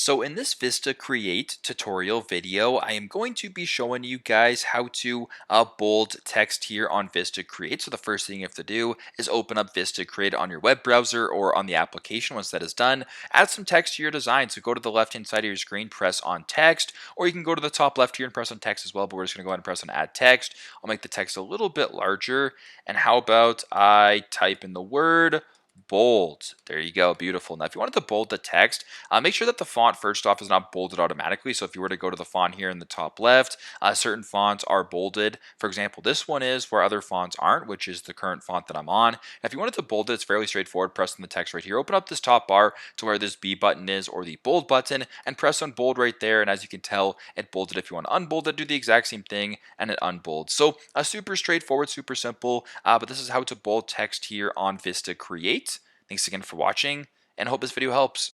So in this VistaCreate tutorial video, I am going to be showing you guys how to bold text here on VistaCreate. So the first thing you have to do is open up VistaCreate on your web browser or on the application. Once that is done, add some text to your design. So go to the left-hand side of your screen, press on text, or you can go to the top left here and press on text as well, but we're just gonna go ahead and press on add text. I'll make the text a little bit larger. And how about I type in the word bold? There you go, beautiful. Now if you wanted to bold the text, make sure that the font first off is not bolded automatically. So if you were to go to the font here in the top left, certain fonts are bolded. For example, this one is where other fonts aren't, which is the current font that I'm on. If you wanted to bold it, it's fairly straightforward. Press on the text right here, open up this top bar to where this B button is or the bold button, and press on bold right there. And as you can tell, it bolded. If you want to unbold it, do the exact same thing and it unbolds. So super straightforward, super simple, but this is how to bold text here on VistaCreate. Thanks again for watching and I hope this video helps.